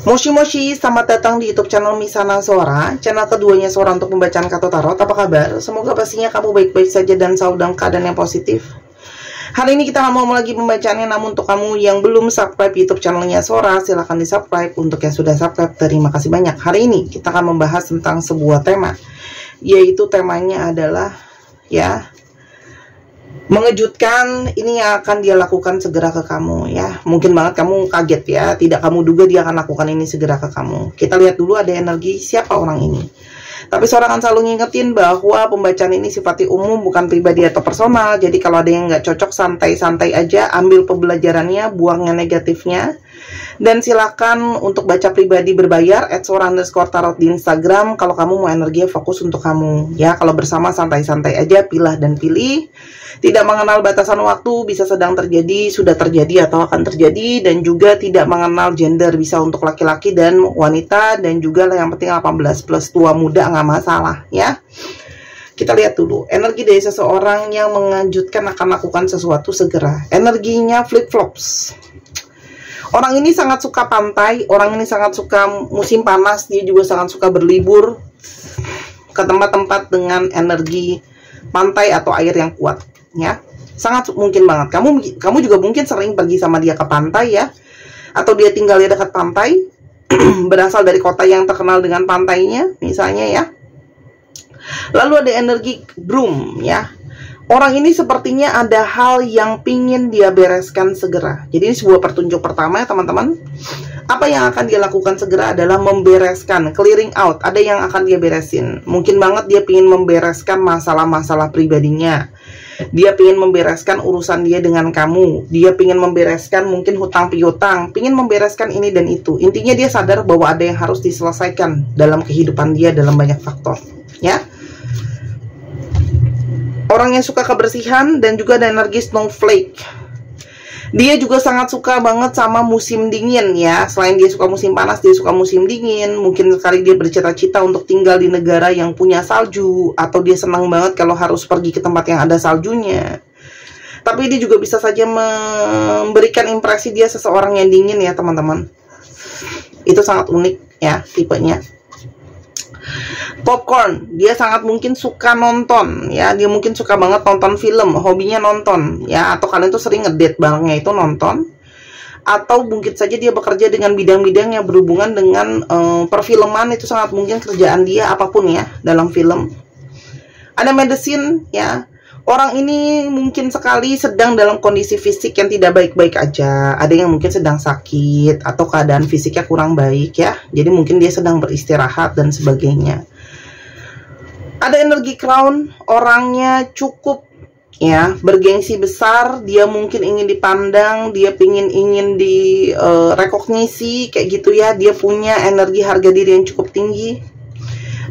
Moshi Moshi, selamat datang di YouTube channel Misana Sora, channel keduanya Sora untuk pembacaan kartu tarot. Apa kabar? Semoga pastinya kamu baik-baik saja dan selalu dalam keadaan yang positif. Hari ini kita mau lagi pembacaannya, namun untuk kamu yang belum subscribe YouTube channelnya Sora, silahkan di subscribe. Untuk yang sudah subscribe, terima kasih banyak. Hari ini kita akan membahas tentang sebuah tema, yaitu temanya adalah mengejutkan. Ini yang akan dia lakukan segera ke kamu ya. Mungkin banget kamu kaget ya, tidak kamu duga dia akan lakukan ini segera ke kamu. Kita lihat dulu ada energi siapa orang ini. Tapi Sora akan selalu ngingetin bahwa pembacaan ini sifatnya umum, bukan pribadi atau personal. Jadi kalau ada yang nggak cocok, santai-santai aja, ambil pembelajarannya, buang yang negatifnya. Dan silakan untuk baca pribadi berbayar @sora_tarot di Instagram kalau kamu mau energi fokus untuk kamu ya. Kalau bersama santai-santai aja, pilah dan pilih. Tidak mengenal batasan waktu, bisa sedang terjadi, sudah terjadi atau akan terjadi, dan juga tidak mengenal gender, bisa untuk laki-laki dan wanita, dan juga yang penting 18 plus, tua muda nggak masalah ya. Kita lihat dulu energi dari seseorang yang mengejutkan akan lakukan sesuatu segera. Energinya flip-flops. Orang ini sangat suka pantai, orang ini sangat suka musim panas, dia juga sangat suka berlibur ke tempat-tempat dengan energi pantai atau air yang kuat ya. Sangat mungkin banget kamu juga mungkin sering pergi sama dia ke pantai ya, atau dia tinggal di dekat pantai berasal dari kota yang terkenal dengan pantainya misalnya ya. Lalu ada energi broom ya. Orang ini sepertinya ada hal yang pingin dia bereskan segera. Jadi ini sebuah pertunjuk pertama ya teman-teman. Apa yang akan dia lakukan segera adalah membereskan, clearing out. Ada yang akan dia beresin. Mungkin banget dia pingin membereskan masalah-masalah pribadinya. Dia pingin membereskan urusan dia dengan kamu. Dia pingin membereskan mungkin hutang piutang. Pingin membereskan ini dan itu. Intinya dia sadar bahwa ada yang harus diselesaikan dalam kehidupan dia dalam banyak faktor ya. Orang yang suka kebersihan dan juga ada energi snowflake. Dia juga sangat suka banget sama musim dingin ya. Selain dia suka musim panas, dia suka musim dingin. Mungkin sekali dia bercita-cita untuk tinggal di negara yang punya salju, atau dia senang banget kalau harus pergi ke tempat yang ada saljunya. Tapi dia juga bisa saja memberikan impresi dia seseorang yang dingin ya teman-teman. Itu sangat unik ya tipenya. Popcorn, dia sangat mungkin suka nonton ya. Dia mungkin suka banget nonton film, hobinya nonton ya. Atau kalian tuh sering ngedate barengnya itu nonton. Atau mungkin saja dia bekerja dengan bidang-bidang yang berhubungan dengan perfilman. Itu sangat mungkin kerjaan dia apapun ya dalam film. Ada medicine ya. Orang ini mungkin sekali sedang dalam kondisi fisik yang tidak baik-baik aja. Ada yang mungkin sedang sakit atau keadaan fisiknya kurang baik ya. Jadi mungkin dia sedang beristirahat dan sebagainya. Ada energi crown, orangnya cukup ya, bergengsi besar. Dia mungkin ingin dipandang, dia ingin direkognisi kayak gitu ya. Dia punya energi harga diri yang cukup tinggi.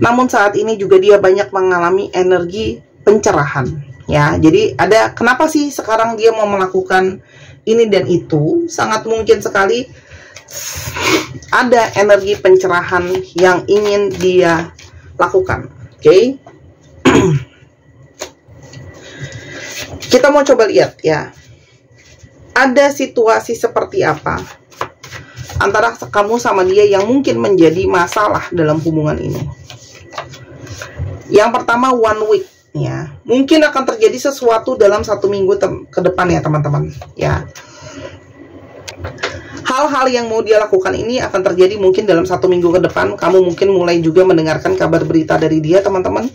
Namun saat ini juga dia banyak mengalami energi pencerahan. Ya, jadi ada kenapa sih sekarang dia mau melakukan ini dan itu? Sangat mungkin sekali ada energi pencerahan yang ingin dia lakukan. Oke. Kita mau coba lihat ya. Ada situasi seperti apa antara kamu sama dia yang mungkin menjadi masalah dalam hubungan ini. Yang pertama, one week. Ya, mungkin akan terjadi sesuatu dalam 1 minggu ke depan ya teman-teman ya. Hal-hal yang mau dia lakukan ini akan terjadi mungkin dalam 1 minggu ke depan. Kamu mungkin mulai juga mendengarkan kabar berita dari dia teman-teman.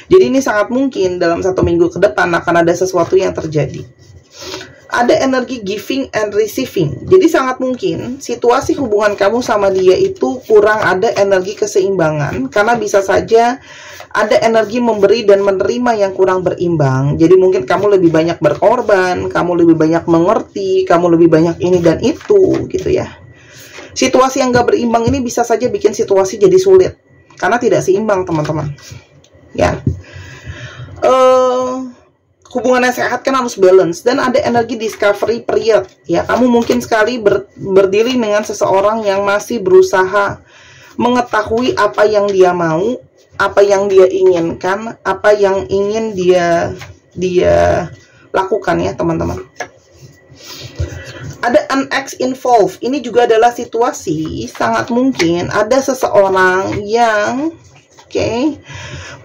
Jadi ini sangat mungkin dalam 1 minggu ke depan akan ada sesuatu yang terjadi. Ada energi giving and receiving. Jadi sangat mungkin situasi hubungan kamu sama dia itu kurang ada energi keseimbangan. Karena bisa saja ada energi memberi dan menerima yang kurang berimbang. Jadi mungkin kamu lebih banyak berkorban, kamu lebih banyak mengerti, kamu lebih banyak ini dan itu gitu ya. Situasi yang gak berimbang ini bisa saja bikin situasi jadi sulit. Karena tidak seimbang teman-teman ya. Hubungannya sehat kan harus balance. Dan ada energi discovery period ya. Kamu mungkin sekali berdiri dengan seseorang yang masih berusaha mengetahui apa yang dia mau, apa yang dia inginkan, apa yang ingin dia lakukan ya teman-teman. Ada an ex involved. Ini juga adalah situasi sangat mungkin ada seseorang yang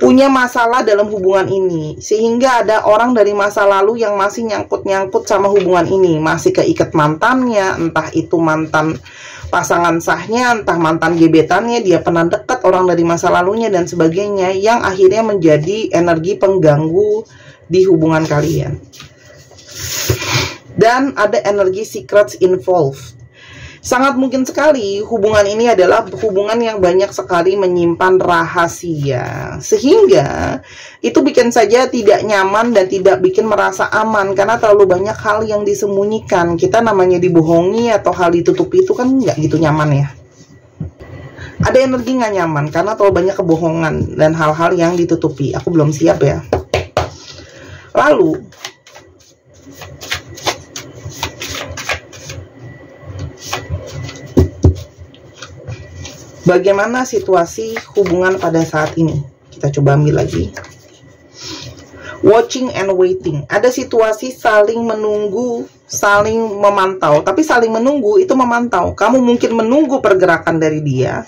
punya masalah dalam hubungan ini, sehingga ada orang dari masa lalu yang masih nyangkut-nyangkut sama hubungan ini, masih keikat mantannya, entah itu mantan pasangan sahnya, entah mantan gebetannya, dia pernah dekat orang dari masa lalunya dan sebagainya, yang akhirnya menjadi energi pengganggu di hubungan kalian. Dan ada energi secrets involved. Sangat mungkin sekali hubungan ini adalah hubungan yang banyak sekali menyimpan rahasia, sehingga itu bikin saja tidak nyaman dan tidak bikin merasa aman, karena terlalu banyak hal yang disembunyikan. Kita namanya dibohongi atau hal ditutupi itu kan nggak gitu nyaman ya. Ada energi nggak nyaman karena terlalu banyak kebohongan dan hal-hal yang ditutupi. Aku belum siap ya. Lalu bagaimana situasi hubungan pada saat ini? Kita coba ambil lagi. Watching and waiting. Ada situasi saling menunggu, saling memantau. Tapi saling menunggu itu memantau. Kamu mungkin menunggu pergerakan dari dia,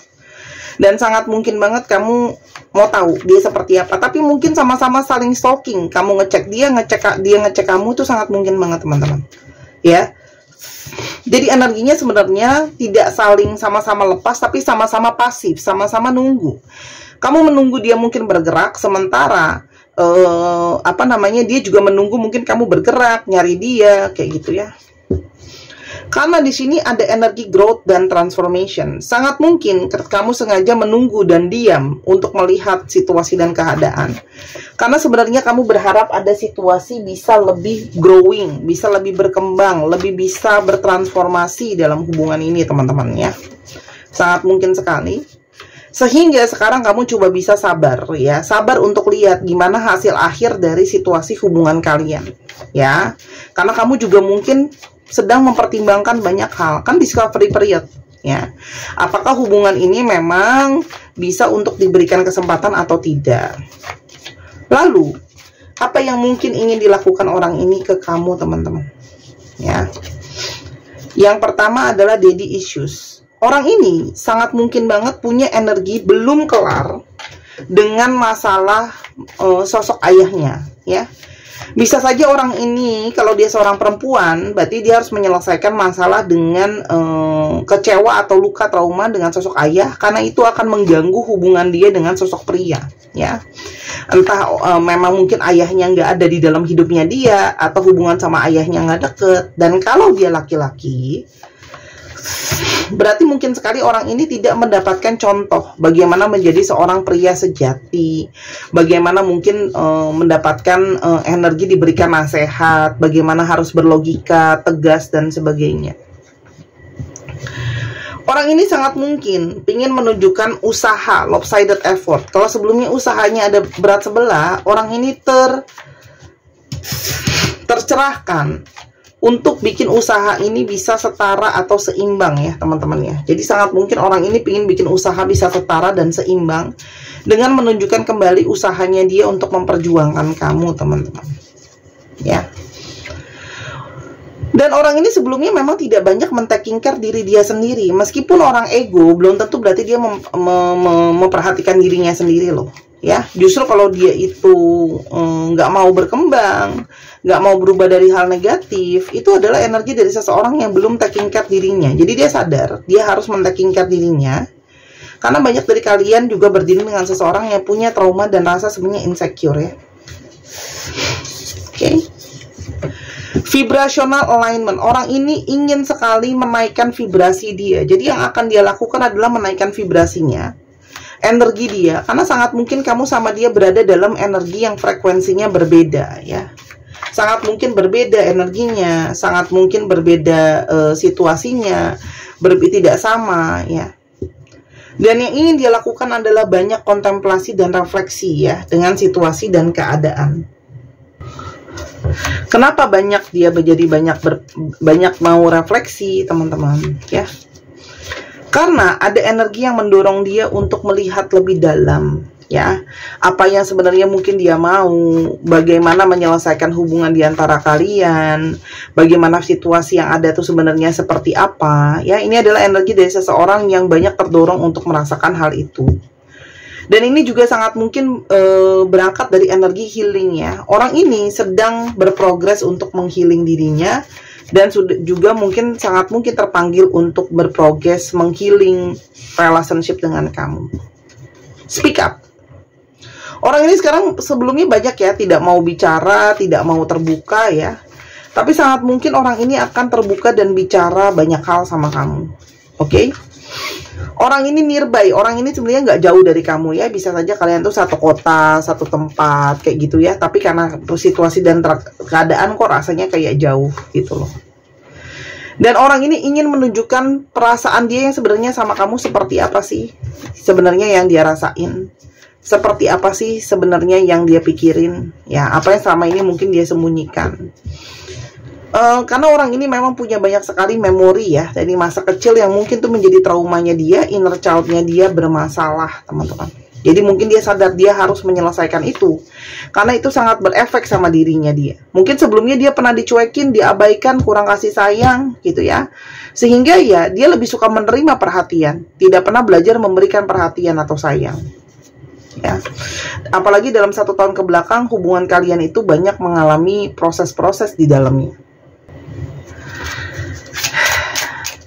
dan sangat mungkin banget kamu mau tahu dia seperti apa. Tapi mungkin sama-sama saling stalking. Kamu ngecek dia ngecek kamu, itu sangat mungkin banget teman-teman. Ya. Jadi energinya sebenarnya tidak saling sama-sama lepas, tapi sama-sama pasif, sama-sama nunggu. Kamu menunggu dia mungkin bergerak, sementara dia juga menunggu mungkin kamu bergerak, nyari dia, kayak gitu ya. Karena di sini ada energi growth dan transformation. Sangat mungkin kamu sengaja menunggu dan diam untuk melihat situasi dan keadaan. Karena sebenarnya kamu berharap ada situasi bisa lebih growing, bisa lebih berkembang, lebih bisa bertransformasi dalam hubungan ini teman-teman ya. Sangat mungkin sekali. Sehingga sekarang kamu coba bisa sabar ya. Sabar untuk lihat gimana hasil akhir dari situasi hubungan kalian ya. Karena kamu juga mungkin sedang mempertimbangkan banyak hal, kan discovery period ya. Apakah hubungan ini memang bisa untuk diberikan kesempatan atau tidak? Lalu, apa yang mungkin ingin dilakukan orang ini ke kamu teman-teman? Ya. Yang pertama adalah daddy issues. Orang ini sangat mungkin banget punya energi belum kelar dengan masalah sosok ayahnya ya. Bisa saja orang ini, kalau dia seorang perempuan, berarti dia harus menyelesaikan masalah dengan kecewa atau luka trauma dengan sosok ayah, karena itu akan mengganggu hubungan dia dengan sosok pria, ya. Entah memang mungkin ayahnya nggak ada di dalam hidupnya dia, atau hubungan sama ayahnya nggak deket. Dan kalau dia laki-laki, berarti mungkin sekali orang ini tidak mendapatkan contoh bagaimana menjadi seorang pria sejati, bagaimana mungkin mendapatkan energi diberikan nasihat, bagaimana harus berlogika, tegas, dan sebagainya. Orang ini sangat mungkin ingin menunjukkan usaha, lopsided effort. Kalau sebelumnya usahanya ada berat sebelah, orang ini tercerahkan untuk bikin usaha ini bisa setara atau seimbang ya teman-teman ya. Jadi sangat mungkin orang ini ingin bikin usaha bisa setara dan seimbang dengan menunjukkan kembali usahanya dia untuk memperjuangkan kamu teman-teman ya. Dan orang ini sebelumnya memang tidak banyak men-taking care diri dia sendiri. Meskipun orang ego, belum tentu berarti dia memperhatikan dirinya sendiri loh ya. Justru kalau dia itu nggak mau berkembang, nggak mau berubah dari hal negatif, itu adalah energi dari seseorang yang belum taking care dirinya. Jadi dia sadar, dia harus men-taking care dirinya. Karena banyak dari kalian juga berdiri dengan seseorang yang punya trauma dan rasa sebenarnya insecure ya. Oke. Vibrational alignment. Orang ini ingin sekali menaikkan vibrasi dia. Jadi yang akan dia lakukan adalah menaikkan vibrasinya, energi dia. Karena sangat mungkin kamu sama dia berada dalam energi yang frekuensinya berbeda ya. Sangat mungkin berbeda energinya, sangat mungkin berbeda situasinya, tidak sama ya. Dan yang ingin dia lakukan adalah banyak kontemplasi dan refleksi ya dengan situasi dan keadaan. Kenapa dia menjadi banyak mau refleksi teman-teman ya? Karena ada energi yang mendorong dia untuk melihat lebih dalam ya. Apa yang sebenarnya mungkin dia mau, bagaimana menyelesaikan hubungan di antara kalian, bagaimana situasi yang ada tuh sebenarnya seperti apa, ya. Ini adalah energi dari seseorang yang banyak terdorong untuk merasakan hal itu. Dan ini juga sangat mungkin berangkat dari energi healing, ya. Orang ini sedang berprogres untuk menghealing dirinya, dan juga sangat mungkin terpanggil untuk berprogres menghealing relationship dengan kamu. Speak up. Orang ini sekarang sebelumnya banyak ya tidak mau bicara, tidak mau terbuka ya. Tapi sangat mungkin orang ini akan terbuka dan bicara banyak hal sama kamu. Oke? Orang ini nearby, orang ini sebenarnya nggak jauh dari kamu ya. Bisa saja kalian tuh satu kota, satu tempat kayak gitu ya. Tapi karena situasi dan keadaan kok rasanya kayak jauh gitu loh. Dan orang ini ingin menunjukkan perasaan dia yang sebenarnya sama kamu seperti apa sih sebenarnya yang dia rasain. Seperti apa sih sebenarnya yang dia pikirin, ya, apa yang selama ini mungkin dia sembunyikan. Karena orang ini memang punya banyak sekali memori ya dari masa kecil yang mungkin tuh menjadi traumanya dia, inner child-nya dia bermasalah, teman-teman. Jadi mungkin dia sadar dia harus menyelesaikan itu, karena itu sangat berefek sama dirinya dia. Mungkin sebelumnya dia pernah dicuekin, diabaikan, kurang kasih sayang gitu ya. Sehingga ya dia lebih suka menerima perhatian, tidak pernah belajar memberikan perhatian atau sayang. Ya, apalagi dalam 1 tahun ke belakang hubungan kalian itu banyak mengalami proses-proses di dalamnya.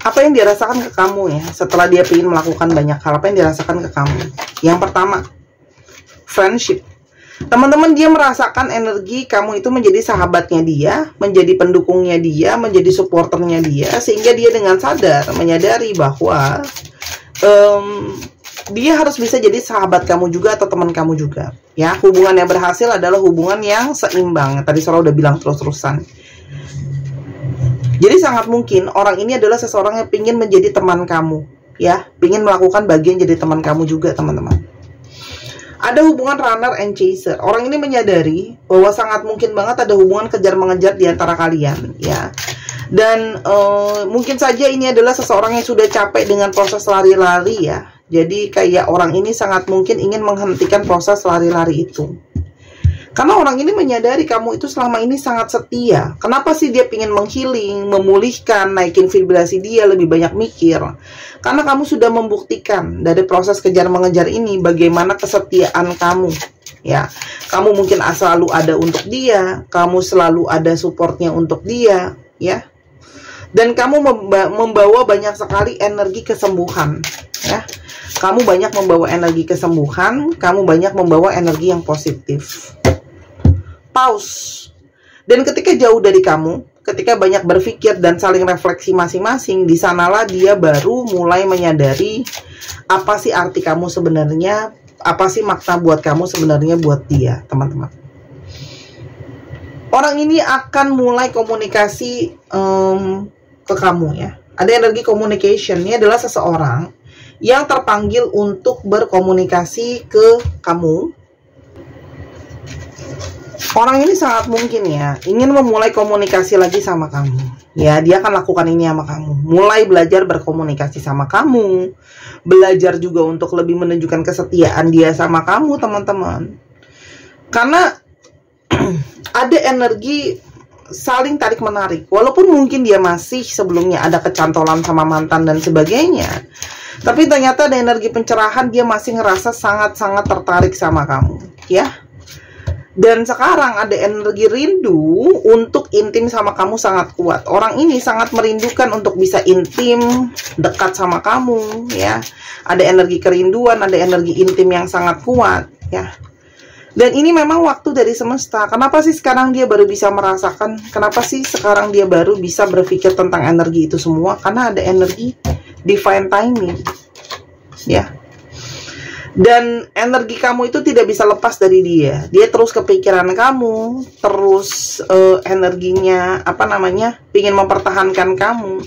Apa yang dirasakan ke kamu ya setelah dia ingin melakukan banyak hal? Apa yang dirasakan ke kamu? Yang pertama, friendship. Teman-teman, dia merasakan energi kamu itu menjadi sahabatnya dia, menjadi pendukungnya dia, menjadi supporternya dia, sehingga dia dengan sadar menyadari bahwa dia harus bisa jadi sahabat kamu juga atau teman kamu juga. Ya, hubungan yang berhasil adalah hubungan yang seimbang. Tadi Sora udah bilang terus-terusan. Jadi sangat mungkin orang ini adalah seseorang yang ingin menjadi teman kamu. Ya, ingin melakukan bagian jadi teman kamu juga, teman-teman. Ada hubungan runner and chaser. Orang ini menyadari bahwa sangat mungkin banget ada hubungan kejar-mengejar di antara kalian. Ya. Dan mungkin saja ini adalah seseorang yang sudah capek dengan proses lari-lari ya. Jadi kayak orang ini sangat mungkin ingin menghentikan proses lari-lari itu. Karena orang ini menyadari kamu itu selama ini sangat setia. Kenapa sih dia ingin menghealing, memulihkan, naikin vibrasi dia, lebih banyak mikir? Karena kamu sudah membuktikan dari proses kejar-mengejar ini bagaimana kesetiaan kamu. Ya, kamu mungkin selalu ada untuk dia, kamu selalu ada supportnya untuk dia, ya. Dan kamu membawa banyak sekali energi kesembuhan, ya. Kamu banyak membawa energi kesembuhan, kamu banyak membawa energi yang positif. Pause. Dan ketika jauh dari kamu, ketika banyak berpikir dan saling refleksi masing-masing, di sanalah dia baru mulai menyadari apa sih arti kamu sebenarnya, apa sih makna buat kamu sebenarnya buat dia, teman-teman. Orang ini akan mulai komunikasi ke kamu ya. Ada energi communication. Ini adalah seseorang yang terpanggil untuk berkomunikasi ke kamu. Orang ini sangat mungkin ya ingin memulai komunikasi lagi sama kamu. Ya, dia akan lakukan ini sama kamu. Mulai belajar berkomunikasi sama kamu. Belajar juga untuk lebih menunjukkan kesetiaan dia sama kamu, teman-teman. Karena ada energi saling tarik-menarik. Walaupun mungkin dia masih sebelumnya ada kecantolan sama mantan dan sebagainya. Tapi ternyata ada energi pencerahan, dia masih ngerasa sangat-sangat tertarik sama kamu. Ya. Dan sekarang ada energi rindu untuk intim sama kamu sangat kuat. Orang ini sangat merindukan untuk bisa intim, dekat sama kamu, ya. Ada energi kerinduan, ada energi intim yang sangat kuat, ya. Dan ini memang waktu dari semesta. Kenapa sih sekarang dia baru bisa merasakan? Kenapa sih sekarang dia baru bisa berpikir tentang energi itu semua? Karena ada energi divine timing, ya. Dan energi kamu itu tidak bisa lepas dari dia. Dia terus kepikiran kamu, terus energinya ingin mempertahankan kamu.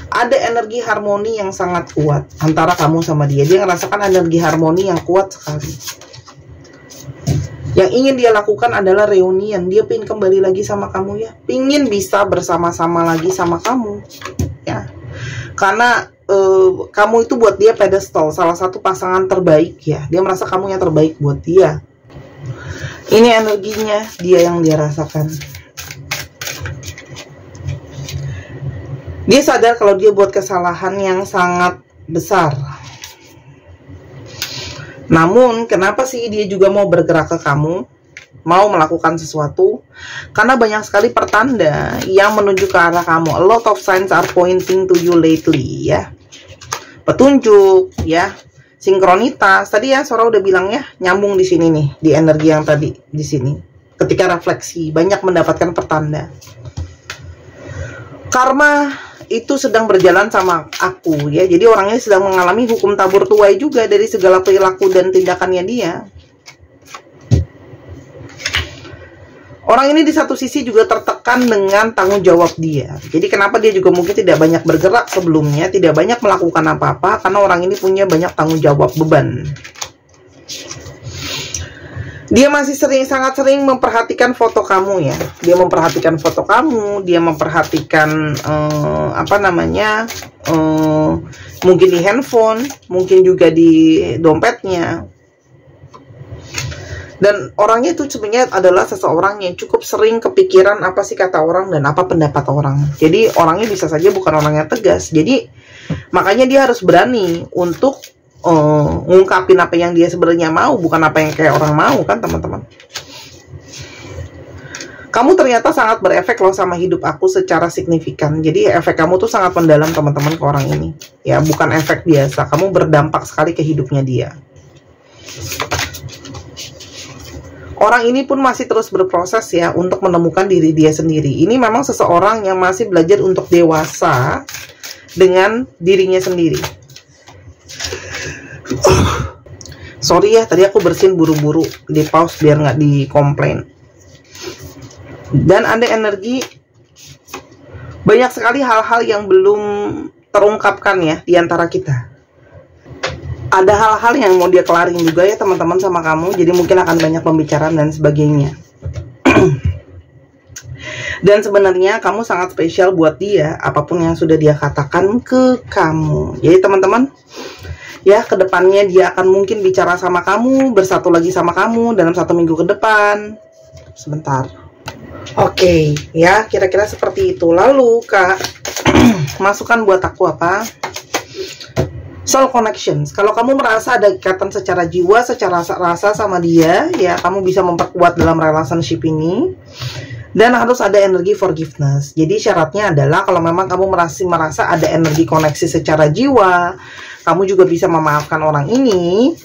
Ada energi harmoni yang sangat kuat antara kamu sama dia. Dia merasakan energi harmoni yang kuat sekali. Yang ingin dia lakukan adalah reunian. Dia pengen kembali lagi sama kamu ya. Pengen bisa bersama-sama lagi sama kamu, ya. Karena kamu itu buat dia pedestal, salah satu pasangan terbaik ya. Dia merasa kamu yang terbaik buat dia. Ini energinya dia yang dia rasakan. Dia sadar kalau dia buat kesalahan yang sangat besar. Namun, kenapa sih dia juga mau bergerak ke kamu? Mau melakukan sesuatu? Karena banyak sekali pertanda yang menuju ke arah kamu. A lot of signs are pointing to you lately, ya. Petunjuk, ya. Sinkronitas. Tadi ya, Sora udah bilang ya, nyambung di sini nih, di energi yang tadi di sini. Ketika refleksi, banyak mendapatkan pertanda. Karma itu sedang berjalan sama aku, ya. Jadi orangnya sedang mengalami hukum tabur tuai juga dari segala perilaku dan tindakannya dia. Orang ini di satu sisi juga tertekan dengan tanggung jawab dia. Jadi kenapa dia juga mungkin tidak banyak bergerak sebelumnya, tidak banyak melakukan apa-apa, karena orang ini punya banyak tanggung jawab, beban. Dia masih sangat sering memperhatikan foto kamu ya. Dia memperhatikan foto kamu, dia memperhatikan mungkin di handphone, mungkin juga di dompetnya. Dan orangnya itu sebenarnya adalah seseorang yang cukup sering kepikiran apa sih kata orang dan apa pendapat orang. Jadi orangnya bisa saja bukan orang yang tegas. Jadi makanya dia harus berani untuk ngungkapin apa yang dia sebenarnya mau, bukan apa yang kayak orang mau kan teman-teman. Kamu ternyata sangat berefek loh sama hidup aku secara signifikan. Jadi efek kamu tuh sangat mendalam teman-teman ke orang ini. Ya bukan efek biasa, kamu berdampak sekali ke hidupnya dia. Orang ini pun masih terus berproses ya untuk menemukan diri dia sendiri. Ini memang seseorang yang masih belajar untuk dewasa dengan dirinya sendiri. Sorry ya, tadi aku bersihin buru-buru, di pause biar nggak dikomplain. Dan ada energi, banyak sekali hal-hal yang belum terungkapkan ya di antara kita. Ada hal-hal yang mau dia kelarin juga ya teman-teman sama kamu. Jadi mungkin akan banyak pembicaraan dan sebagainya. Dan sebenarnya kamu sangat spesial buat dia, apapun yang sudah dia katakan ke kamu. Jadi teman-teman, ya kedepannya dia akan mungkin bicara sama kamu, bersatu lagi sama kamu dalam 1 minggu ke depan. Sebentar. Oke, ya kira-kira seperti itu. Lalu Kak, masukan buat aku apa? Soul connections. Kalau kamu merasa ada ikatan secara jiwa, secara rasa sama dia, ya kamu bisa memperkuat dalam relationship ini. Dan harus ada energi forgiveness. Jadi syaratnya adalah kalau memang kamu merasa ada energi koneksi secara jiwa, kamu juga bisa memaafkan orang ini.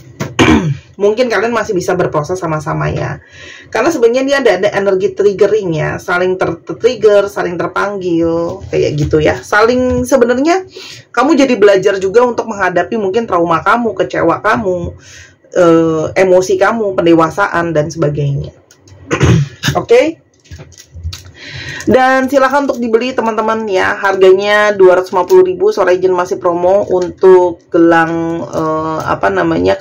Mungkin kalian masih bisa berproses sama-sama ya. Karena sebenarnya dia ada energi triggering ya, saling tertrigger, saling terpanggil, kayak gitu ya. Saling sebenarnya kamu jadi belajar juga untuk menghadapi mungkin trauma kamu, kecewa kamu, emosi kamu, pendewasaan dan sebagainya. Oke? Dan silahkan untuk dibeli teman-teman ya, harganya 250.000, Sora Agent masih promo untuk gelang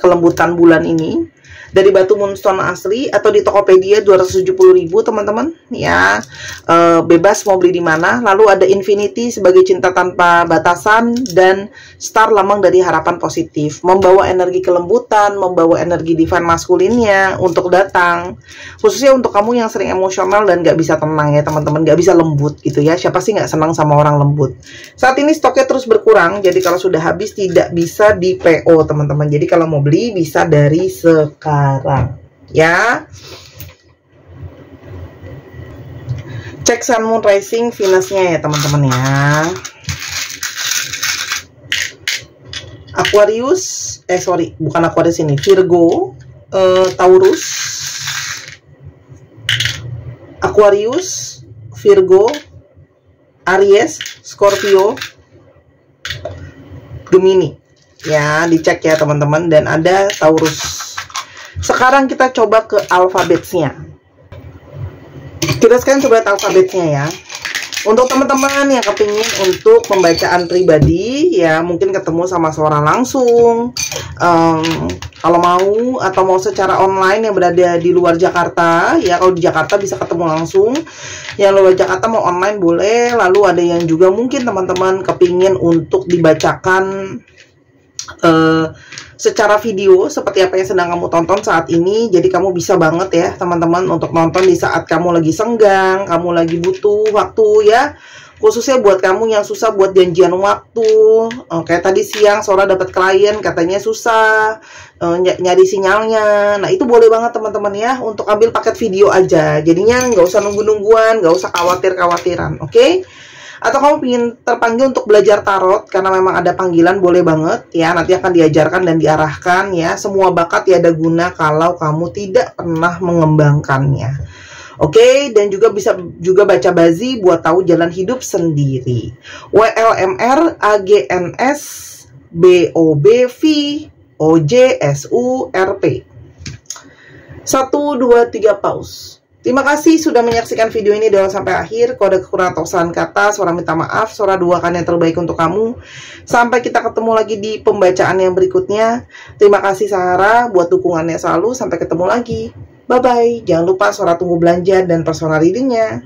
kelembutan bulan ini dari batu moonstone asli, atau di Tokopedia 270.000 teman-teman ya. Bebas mau beli di mana. Lalu ada Infinity sebagai cinta tanpa batasan, dan Star lambang dari harapan positif, membawa energi kelembutan, membawa energi divine maskulinnya untuk datang, khususnya untuk kamu yang sering emosional dan gak bisa tenang ya teman-teman, gak bisa lembut gitu ya. Siapa sih gak senang sama orang lembut? Saat ini stoknya terus berkurang, jadi kalau sudah habis tidak bisa di PO teman-teman. Jadi kalau mau beli bisa dari sekarang ya. Cek Sun Moon Rising Venus-nya ya teman-teman ya. Aquarius, bukan Aquarius ini, Virgo, Taurus, Aquarius, Virgo, Aries, Scorpio, Gemini. Ya, dicek ya teman-teman. Dan ada Taurus. Sekarang kita coba ke alfabetnya. Kita sekarang coba alfabetnya ya. Untuk teman-teman yang kepingin untuk pembacaan pribadi, ya mungkin ketemu sama seorang langsung, kalau mau, atau mau secara online yang berada di luar Jakarta, ya kalau di Jakarta bisa ketemu langsung, yang luar Jakarta mau online boleh. Lalu ada yang juga mungkin teman-teman kepingin untuk dibacakan secara video seperti apa yang sedang kamu tonton saat ini. Jadi kamu bisa banget ya teman-teman untuk nonton di saat kamu lagi senggang, kamu lagi butuh waktu ya, khususnya buat kamu yang susah buat janjian waktu. Kayak tadi siang Sora dapat klien katanya susah nyari sinyalnya. Nah itu boleh banget teman-teman ya untuk ambil paket video aja, jadinya nggak usah nunggu-nungguan, nggak usah khawatir-khawatiran. Oke? Atau kamu ingin terpanggil untuk belajar tarot karena memang ada panggilan, boleh banget ya, nanti akan diajarkan dan diarahkan ya. Semua bakat tiada guna kalau kamu tidak pernah mengembangkannya. Oke, dan juga bisa juga baca bazi buat tahu jalan hidup sendiri. WLMR AGNS BOBV OJSURP. 1, 2, 3 pause. Terima kasih sudah menyaksikan video ini dari sampai akhir. Kalau ada kekurangan atau kesalahan kata, Sora minta maaf. Sora doakan yang terbaik untuk kamu. Sampai kita ketemu lagi di pembacaan yang berikutnya. Terima kasih Sahara buat dukungannya selalu. Sampai ketemu lagi. Bye-bye. Jangan lupa Sora tunggu belanja dan personal readingnya.